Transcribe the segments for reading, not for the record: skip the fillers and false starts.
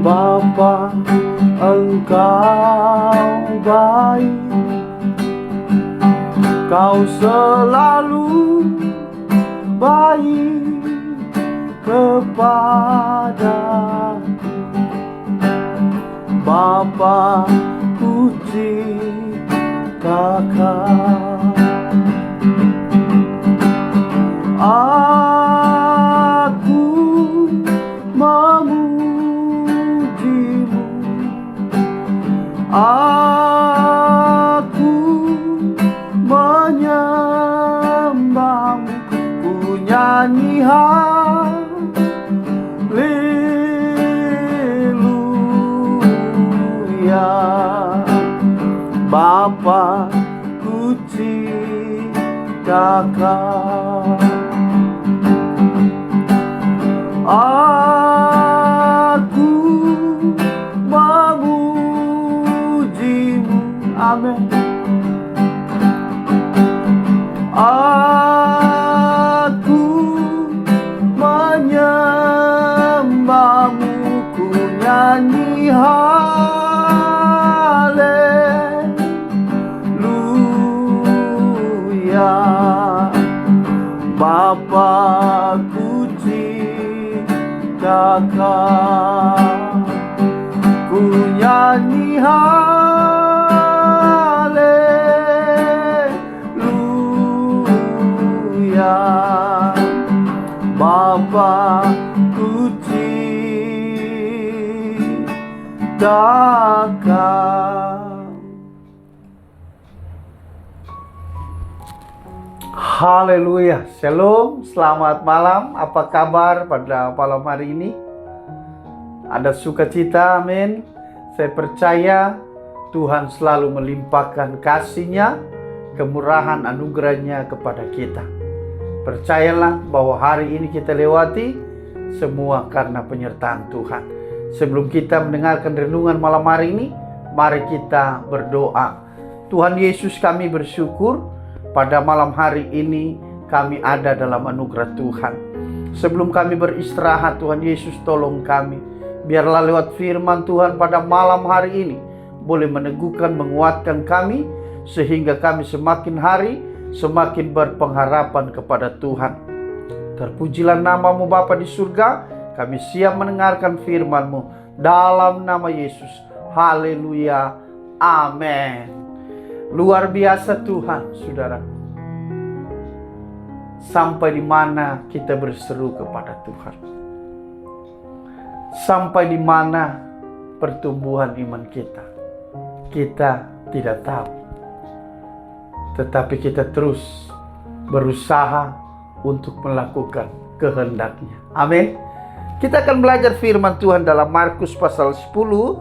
Bapa, Engkau baik, Kau selalu baik kepadaku. Bapa, puji Kakak. Aku memujimu, aku menyembahmu, ku nyanyi haleluya. Bapa, puji Kakak. Aku memujimu, amin. Aku menyembahmu, ku nyanyi haleluya. Bapa, puji Kakak, ku nyanyi haleluya. Bapa, puji Kakak. Haleluya, shalom, selamat malam. Apa kabar pada malam hari ini? Ada sukacita, amin. Saya percaya Tuhan selalu melimpahkan kasih-Nya, kemurahan anugerah-Nya kepada kita. Percayalah bahwa hari ini kita lewati semua karena penyertaan Tuhan. Sebelum kita mendengarkan renungan malam hari ini, mari kita berdoa. Tuhan Yesus, kami bersyukur pada malam hari ini kami ada dalam anugerah Tuhan. Sebelum kami beristirahat, Tuhan Yesus tolong kami. Biarlah lewat firman Tuhan pada malam hari ini boleh meneguhkan, menguatkan kami, sehingga kami semakin hari semakin berpengharapan kepada Tuhan. Terpujilah nama-Mu Bapa di surga. Kami siap mendengarkan firman-Mu dalam nama Yesus. Haleluya, amin. Luar biasa Tuhan, saudaraku. Sampai di mana kita berseru kepada Tuhan? Sampai di mana pertumbuhan iman kita? Kita tidak tahu. Tetapi kita terus berusaha untuk melakukan kehendak-Nya. Amin. Kita akan belajar firman Tuhan dalam Markus pasal 10.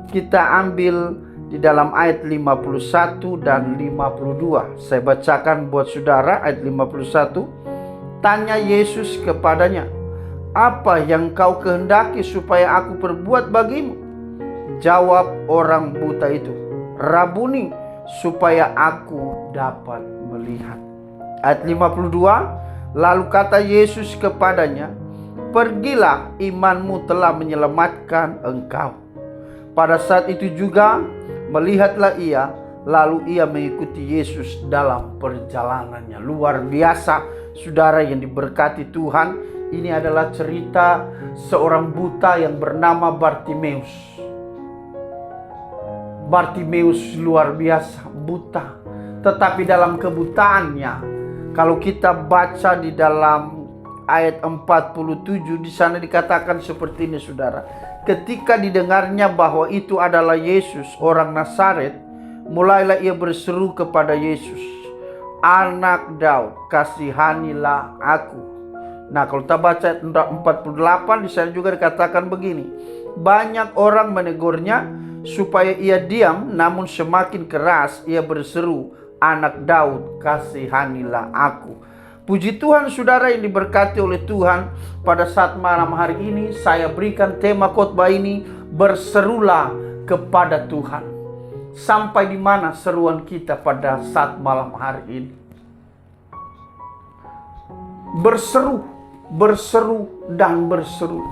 Kita ambil di dalam ayat 51 dan 52. Saya bacakan buat saudara ayat 51. Tanya Yesus kepadanya, "Apa yang kau kehendaki supaya aku perbuat bagimu?" Jawab orang buta itu, "Rabuni, supaya aku dapat melihat." Ayat 52. Lalu kata Yesus kepadanya, "Pergilah, imanmu telah menyelamatkan engkau." Pada saat itu juga melihatlah ia, lalu ia mengikuti Yesus dalam perjalanannya. Luar biasa, saudara yang diberkati Tuhan. Ini adalah cerita seorang buta yang bernama Bartimeus. Bartimeus luar biasa, buta. Tetapi dalam kebutaannya, kalau kita baca di dalam ayat 47, di sana dikatakan seperti ini, saudara. Ketika didengarnya bahwa itu adalah Yesus, orang Nazaret, mulailah ia berseru kepada Yesus, "Anak Daud, kasihanilah aku." Nah, kalau kita baca ayat 48, di sana juga dikatakan begini, banyak orang menegurnya supaya ia diam, namun semakin keras ia berseru, "Anak Daud, kasihanilah aku." Puji Tuhan, saudara yang diberkati oleh Tuhan. Pada saat malam hari ini saya berikan tema khotbah ini, berserulah kepada Tuhan. Sampai di mana seruan kita pada saat malam hari ini? Berseru, berseru dan berseru.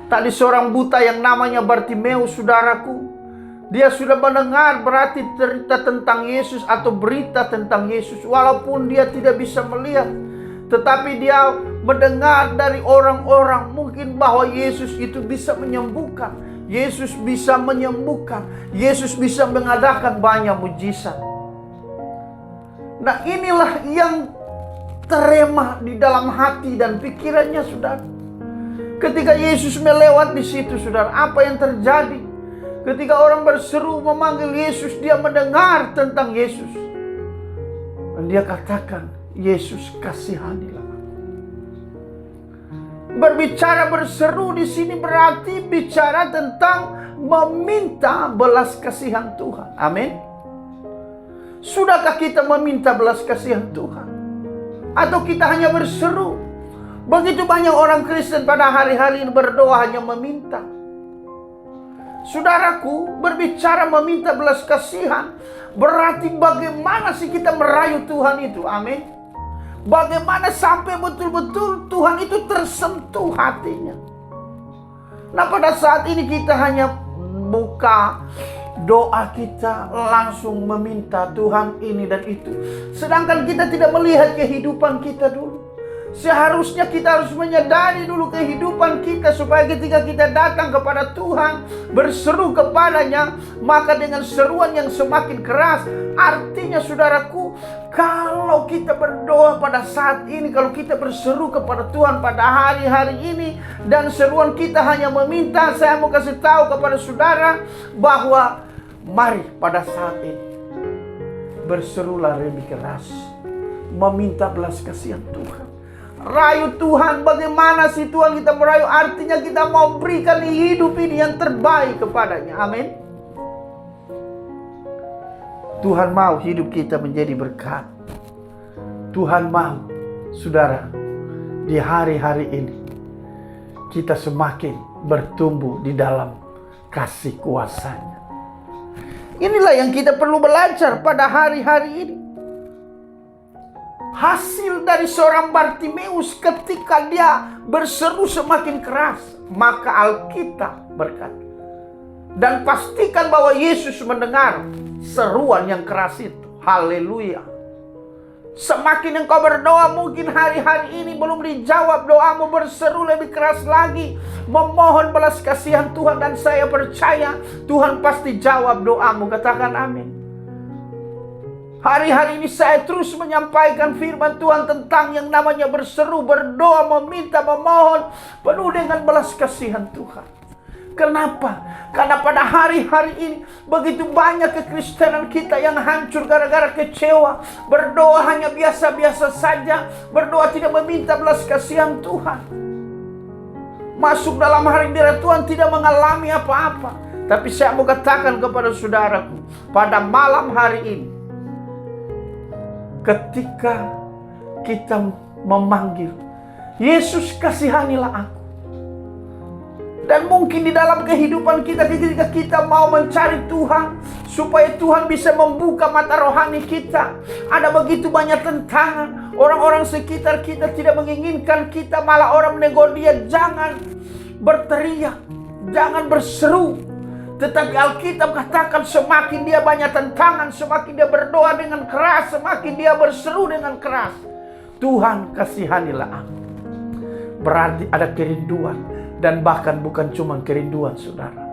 Tadi seorang buta yang namanya Bartimeus, saudaraku, dia sudah mendengar berarti cerita tentang Yesus atau berita tentang Yesus. Walaupun dia tidak bisa melihat, tetapi dia mendengar dari orang-orang mungkin bahwa Yesus itu bisa menyembuhkan. Yesus bisa menyembuhkan. Yesus bisa mengadakan banyak mujizat. Nah, inilah yang terema di dalam hati dan pikirannya, saudara. Ketika Yesus melewat di situ, saudara, apa yang terjadi? Ketika orang berseru memanggil Yesus, dia mendengar tentang Yesus. Dan dia katakan, Yesus, kasihanilah aku. Berbicara berseru di sini berarti bicara tentang meminta belas kasihan Tuhan. Amin. Sudahkah kita meminta belas kasihan Tuhan? Atau kita hanya berseru? Begitu banyak orang Kristen pada hari-hari ini berdoa hanya meminta. Saudaraku, berbicara meminta belas kasihan berarti bagaimana sih kita merayu Tuhan itu. Amin. Bagaimana sampai betul-betul Tuhan itu tersentuh hatinya. Nah, pada saat ini kita hanya buka doa kita, langsung meminta Tuhan ini dan itu. Sedangkan kita tidak melihat kehidupan kita dulu. Seharusnya kita harus menyadari dulu kehidupan kita, supaya ketika kita datang kepada Tuhan, berseru kepadanya, maka dengan seruan yang semakin keras. Artinya, saudaraku, kalau kita berdoa pada saat ini, kalau kita berseru kepada Tuhan pada hari-hari ini, dan seruan kita hanya meminta, saya mau kasih tahu kepada saudara bahwa mari pada saat ini berserulah lebih keras, meminta belas kasihan Tuhan. Rayu Tuhan. Bagaimana sih Tuhan kita merayu? Artinya kita mau berikan hidup ini yang terbaik kepadanya. Amin. Tuhan mau hidup kita menjadi berkat. Tuhan mau, saudara, di hari-hari ini kita semakin bertumbuh di dalam kasih kuasa-Nya. Inilah yang kita perlu belajar pada hari-hari ini. Hasil dari seorang Bartimeus ketika dia berseru semakin keras, maka Alkitab berkata, dan pastikan bahwa Yesus mendengar seruan yang keras itu. Haleluya. Semakin engkau berdoa, mungkin hari-hari ini belum dijawab doamu, berseru lebih keras lagi, memohon belas kasihan Tuhan, dan saya percaya Tuhan pasti jawab doamu. Katakan amin. Hari-hari ini saya terus menyampaikan firman Tuhan tentang yang namanya berseru, berdoa, meminta, memohon penuh dengan belas kasihan Tuhan. Kenapa? Karena pada hari-hari ini begitu banyak kekristenan kita yang hancur gara-gara kecewa. Berdoa hanya biasa-biasa saja, berdoa tidak meminta belas kasihan Tuhan. Masuk dalam hadirat Tuhan tidak mengalami apa-apa. Tapi saya mau katakan kepada saudaraku, pada malam hari ini, ketika kita memanggil, Yesus kasihanilah aku. Dan mungkin di dalam kehidupan kita, ketika kita mau mencari Tuhan, supaya Tuhan bisa membuka mata rohani kita, ada begitu banyak tentangan. Orang-orang sekitar kita tidak menginginkan kita, malah orang menegur dia, jangan berteriak, jangan berseru. Tetapi Alkitab katakan semakin dia banyak tentangan, semakin dia berdoa dengan keras, semakin dia berseru dengan keras, Tuhan kasihanilah aku. Berarti ada kerinduan, dan bahkan bukan cuma kerinduan, saudara,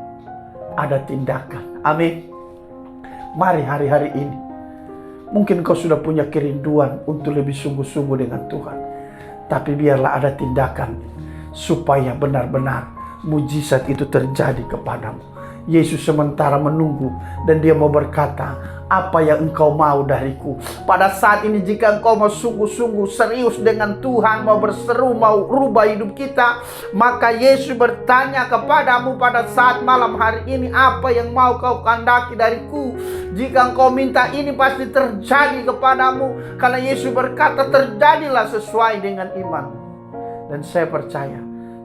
ada tindakan. Amin. Mari hari-hari ini, mungkin kau sudah punya kerinduan untuk lebih sungguh-sungguh dengan Tuhan, tapi biarlah ada tindakan supaya benar-benar mujizat itu terjadi kepadamu. Yesus sementara menunggu, dan dia mau berkata, apa yang engkau mau dariku? Pada saat ini jika engkau mau sungguh-sungguh serius dengan Tuhan, mau berseru, mau rubah hidup kita, maka Yesus bertanya kepadamu pada saat malam hari ini, apa yang mau kau kehendaki dariku? Jika engkau minta ini pasti terjadi kepadamu, karena Yesus berkata terjadilah sesuai dengan iman. Dan saya percaya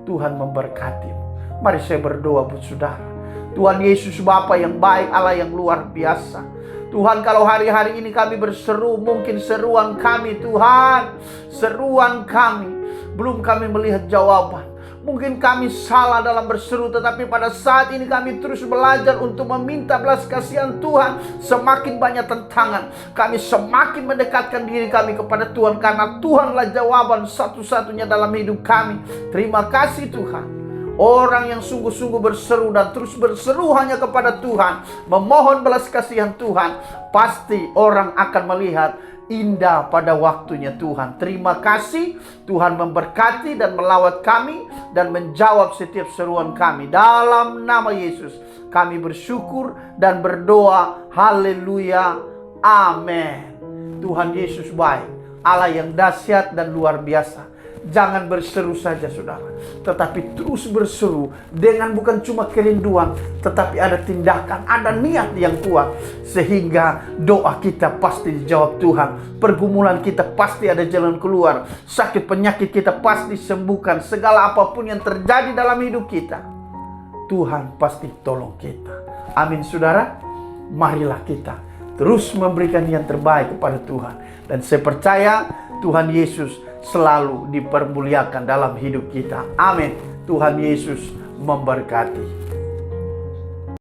Tuhan memberkatimu. Mari saya berdoa buat saudara. Tuhan Yesus Bapa yang baik, Allah yang luar biasa. Tuhan, kalau hari-hari ini kami berseru, mungkin seruan kami Tuhan, seruan kami, belum kami melihat jawaban. Mungkin kami salah dalam berseru, tetapi pada saat ini kami terus belajar untuk meminta belas kasihan Tuhan. Semakin banyak tantangan, kami semakin mendekatkan diri kami kepada Tuhan, karena Tuhanlah jawaban satu-satunya dalam hidup kami. Terima kasih Tuhan. Orang yang sungguh-sungguh berseru dan terus berseru hanya kepada Tuhan, memohon belas kasihan Tuhan, pasti orang akan melihat indah pada waktunya Tuhan. Terima kasih, Tuhan memberkati dan melawat kami dan menjawab setiap seruan kami. Dalam nama Yesus kami bersyukur dan berdoa. Haleluya, amin. Tuhan Yesus baik, Allah yang dahsyat dan luar biasa. Jangan berseru saja saudara, tetapi terus berseru dengan bukan cuma kerinduan, tetapi ada tindakan, ada niat yang kuat, sehingga doa kita pasti dijawab Tuhan. Pergumulan kita pasti ada jalan keluar. Sakit penyakit kita pasti sembuhkan. Segala apapun yang terjadi dalam hidup kita, Tuhan pasti tolong kita. Amin saudara. Marilah kita terus memberikan yang terbaik kepada Tuhan. Dan saya percaya Tuhan Yesus selalu dipermuliakan dalam hidup kita. Amin. Tuhan Yesus memberkati.